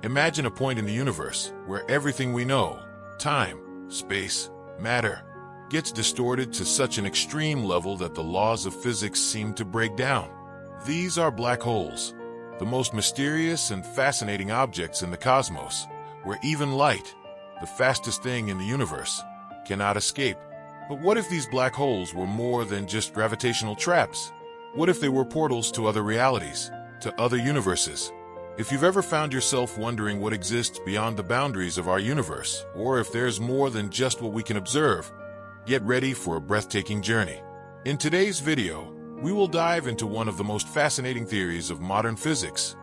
Imagine a point in the universe where everything we know, time, space, matter, gets distorted to such an extreme level that the laws of physics seem to break down. These are black holes, the most mysterious and fascinating objects in the cosmos, where even light, the fastest thing in the universe, cannot escape. But what if these black holes were more than just gravitational traps? What if they were portals to other realities, to other universes? If you've ever found yourself wondering what exists beyond the boundaries of our universe, or if there's more than just what we can observe, get ready for a breathtaking journey. In today's video, we will dive into one of the most fascinating theories of modern physics,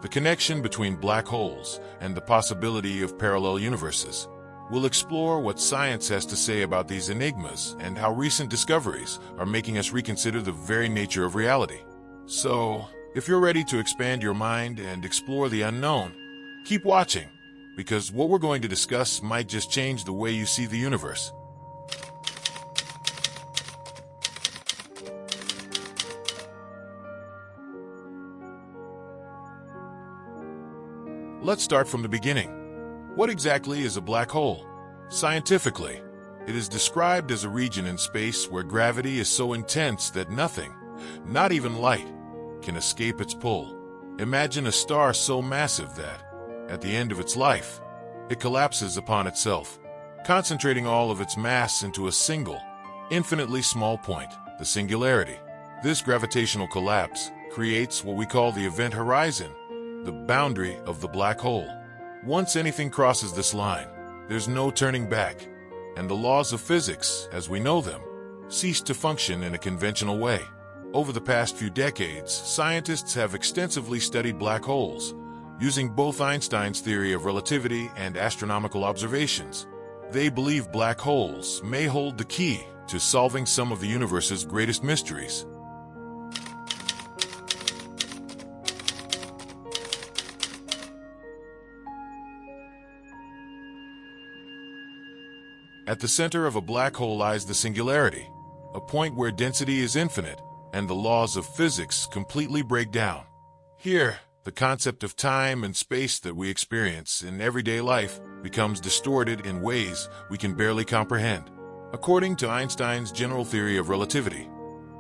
the connection between black holes and the possibility of parallel universes. We'll explore what science has to say about these enigmas and how recent discoveries are making us reconsider the very nature of reality. So, if you're ready to expand your mind and explore the unknown, keep watching, because what we're going to discuss might just change the way you see the universe. Let's start from the beginning. What exactly is a black hole? Scientifically, it is described as a region in space where gravity is so intense that nothing, not even light, can escape its pull. Imagine a star so massive that, at the end of its life, it collapses upon itself, concentrating all of its mass into a single, infinitely small point, the singularity. This gravitational collapse creates what we call the event horizon, the boundary of the black hole. Once anything crosses this line, there's no turning back, and the laws of physics, as we know them, cease to function in a conventional way. Over the past few decades, scientists have extensively studied black holes, using both Einstein's theory of relativity and astronomical observations. They believe black holes may hold the key to solving some of the universe's greatest mysteries. At the center of a black hole lies the singularity, a point where density is infinite and the laws of physics completely break down. Here, the concept of time and space that we experience in everyday life becomes distorted in ways we can barely comprehend. According to Einstein's general theory of relativity,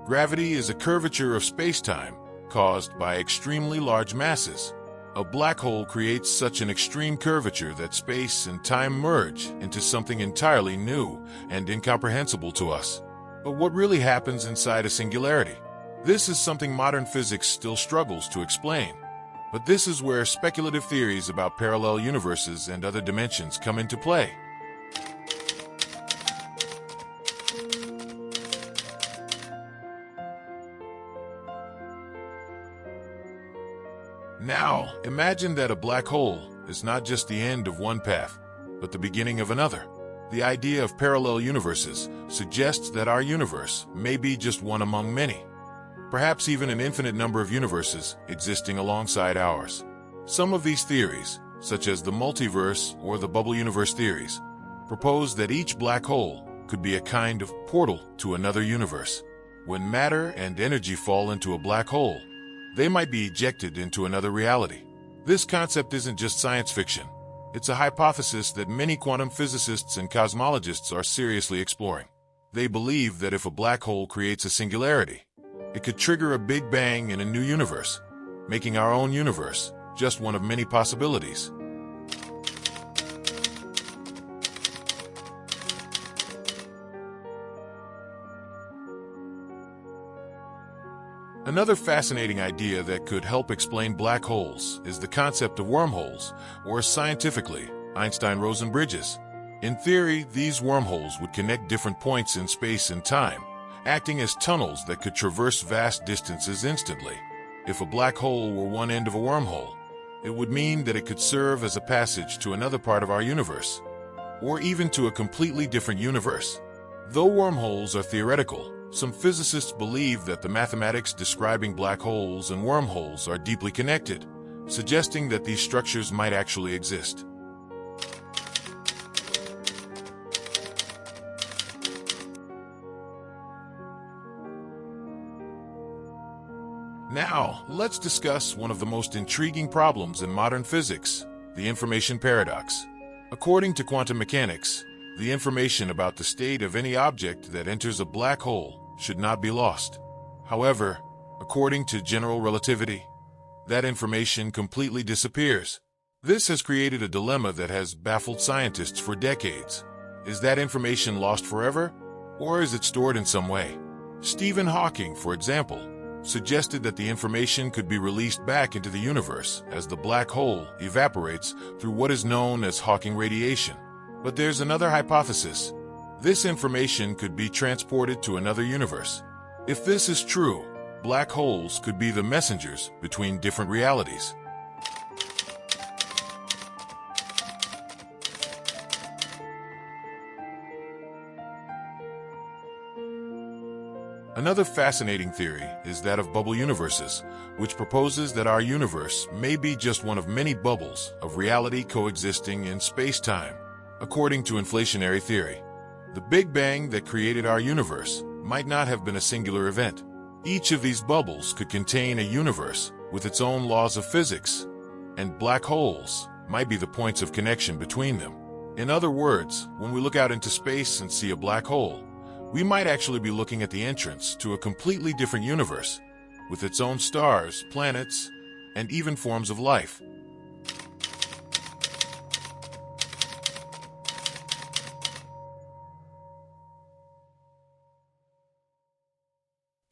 gravity is a curvature of space-time caused by extremely large masses. A black hole creates such an extreme curvature that space and time merge into something entirely new and incomprehensible to us. But what really happens inside a singularity? This is something modern physics still struggles to explain. But this is where speculative theories about parallel universes and other dimensions come into play. Now, imagine that a black hole is not just the end of one path, but the beginning of another. The idea of parallel universes suggests that our universe may be just one among many, perhaps even an infinite number of universes existing alongside ours. Some of these theories, such as the multiverse or the bubble universe theories, propose that each black hole could be a kind of portal to another universe. When matter and energy fall into a black hole, they might be ejected into another reality. This concept isn't just science fiction. It's a hypothesis that many quantum physicists and cosmologists are seriously exploring. They believe that if a black hole creates a singularity, it could trigger a big bang in a new universe, making our own universe just one of many possibilities. Another fascinating idea that could help explain black holes is the concept of wormholes, or scientifically, Einstein-Rosen bridges. In theory, these wormholes would connect different points in space and time, acting as tunnels that could traverse vast distances instantly. If a black hole were one end of a wormhole, it would mean that it could serve as a passage to another part of our universe, or even to a completely different universe. Though wormholes are theoretical, some physicists believe that the mathematics describing black holes and wormholes are deeply connected, suggesting that these structures might actually exist. Now, let's discuss one of the most intriguing problems in modern physics, the information paradox. According to quantum mechanics, the information about the state of any object that enters a black hole should not be lost. However, according to general relativity, that information completely disappears. This has created a dilemma that has baffled scientists for decades. Is that information lost forever, or is it stored in some way? Stephen Hawking, for example, suggested that the information could be released back into the universe as the black hole evaporates through what is known as Hawking radiation. But there's another hypothesis. This information could be transported to another universe. If this is true, black holes could be the messengers between different realities. Another fascinating theory is that of bubble universes, which proposes that our universe may be just one of many bubbles of reality coexisting in space-time. According to inflationary theory, the Big Bang that created our universe might not have been a singular event. Each of these bubbles could contain a universe with its own laws of physics, and black holes might be the points of connection between them. In other words, when we look out into space and see a black hole, we might actually be looking at the entrance to a completely different universe, with its own stars, planets, and even forms of life.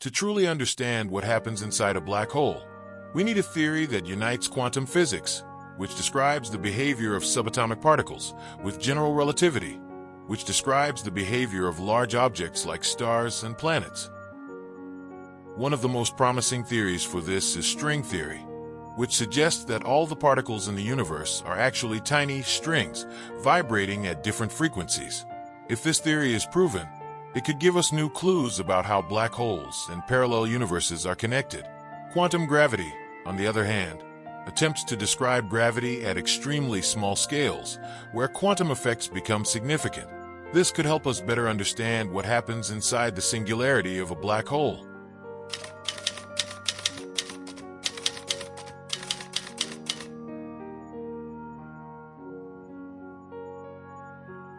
To truly understand what happens inside a black hole, we need a theory that unites quantum physics, which describes the behavior of subatomic particles, with general relativity, which describes the behavior of large objects like stars and planets. One of the most promising theories for this is string theory, which suggests that all the particles in the universe are actually tiny strings vibrating at different frequencies. If this theory is proven, it could give us new clues about how black holes and parallel universes are connected. Quantum gravity, on the other hand, attempts to describe gravity at extremely small scales, where quantum effects become significant. This could help us better understand what happens inside the singularity of a black hole.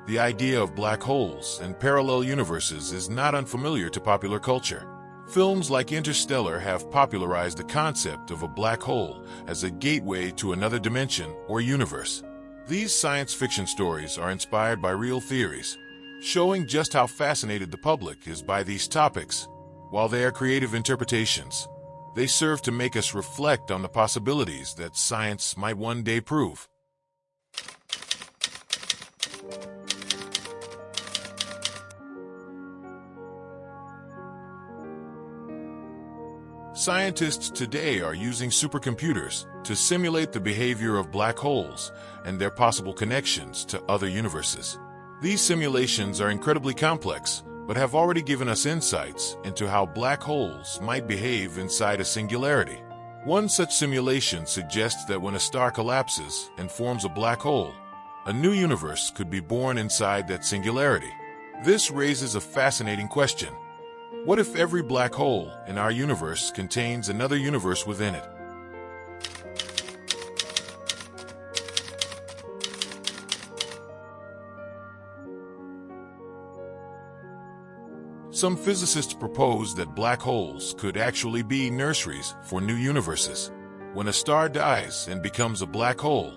The idea of black holes and parallel universes is not unfamiliar to popular culture. Films like Interstellar have popularized the concept of a black hole as a gateway to another dimension or universe. These science fiction stories are inspired by real theories, showing just how fascinated the public is by these topics. While they are creative interpretations, they serve to make us reflect on the possibilities that science might one day prove. Scientists today are using supercomputers to simulate the behavior of black holes and their possible connections to other universes. These simulations are incredibly complex, but have already given us insights into how black holes might behave inside a singularity. One such simulation suggests that when a star collapses and forms a black hole, a new universe could be born inside that singularity. This raises a fascinating question. What if every black hole in our universe contains another universe within it? Some physicists propose that black holes could actually be nurseries for new universes. When a star dies and becomes a black hole,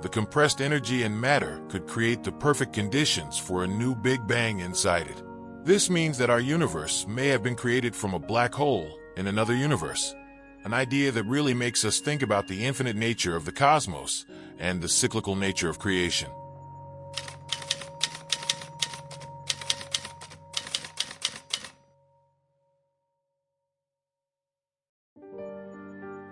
the compressed energy and matter could create the perfect conditions for a new Big Bang inside it. This means that our universe may have been created from a black hole in another universe, an idea that really makes us think about the infinite nature of the cosmos and the cyclical nature of creation.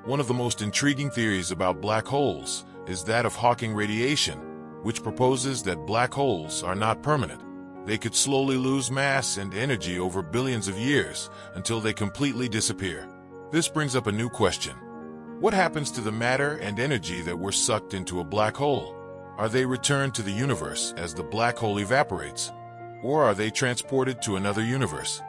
One of the most intriguing theories about black holes is that of Hawking radiation, which proposes that black holes are not permanent. They could slowly lose mass and energy over billions of years until they completely disappear. This brings up a new question. What happens to the matter and energy that were sucked into a black hole? Are they returned to the universe as the black hole evaporates? Or are they transported to another universe?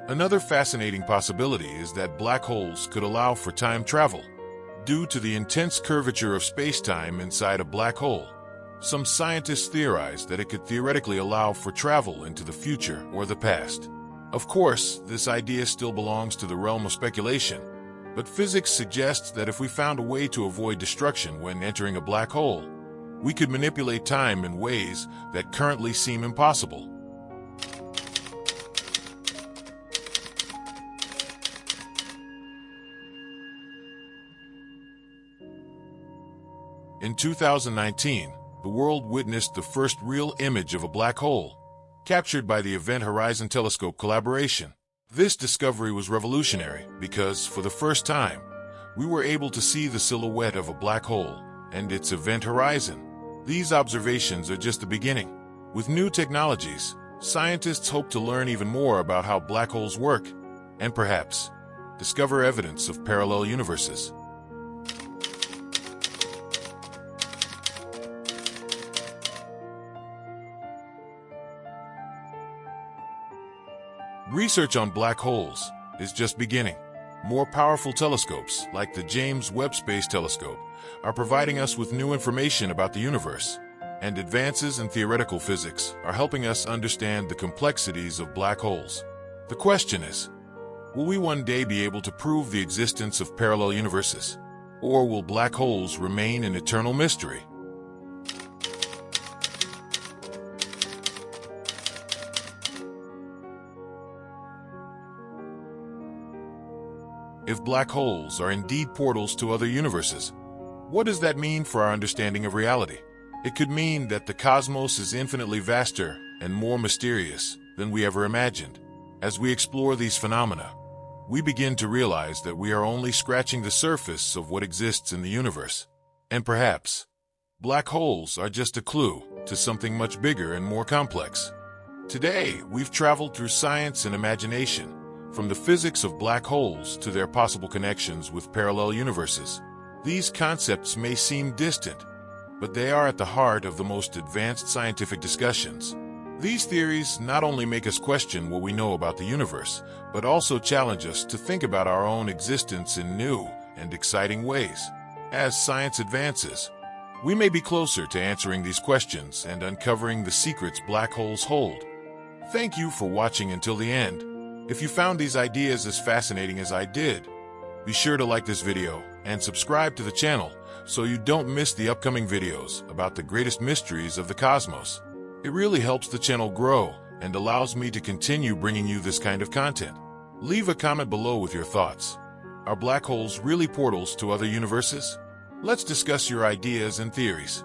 Another fascinating possibility is that black holes could allow for time travel. Due to the intense curvature of space-time inside a black hole, some scientists theorize that it could theoretically allow for travel into the future or the past. Of course, this idea still belongs to the realm of speculation, but physics suggests that if we found a way to avoid destruction when entering a black hole, we could manipulate time in ways that currently seem impossible. In 2019, the world witnessed the first real image of a black hole, captured by the Event Horizon Telescope collaboration. This discovery was revolutionary because, for the first time, we were able to see the silhouette of a black hole and its event horizon. These observations are just the beginning. With new technologies, scientists hope to learn even more about how black holes work and perhaps discover evidence of parallel universes. Research on black holes is just beginning. More powerful telescopes, like the James Webb Space Telescope, are providing us with new information about the universe, and advances in theoretical physics are helping us understand the complexities of black holes. The question is, will we one day be able to prove the existence of parallel universes? Or will black holes remain an eternal mystery? If black holes are indeed portals to other universes, what does that mean for our understanding of reality? It could mean that the cosmos is infinitely vaster and more mysterious than we ever imagined. As we explore these phenomena, we begin to realize that we are only scratching the surface of what exists in the universe. And perhaps, black holes are just a clue to something much bigger and more complex. Today, we've traveled through science and imagination, from the physics of black holes to their possible connections with parallel universes. These concepts may seem distant, but they are at the heart of the most advanced scientific discussions. These theories not only make us question what we know about the universe, but also challenge us to think about our own existence in new and exciting ways. As science advances, we may be closer to answering these questions and uncovering the secrets black holes hold. Thank you for watching until the end. If you found these ideas as fascinating as I did, be sure to like this video and subscribe to the channel so you don't miss the upcoming videos about the greatest mysteries of the cosmos. It really helps the channel grow and allows me to continue bringing you this kind of content. Leave a comment below with your thoughts. Are black holes really portals to other universes? Let's discuss your ideas and theories.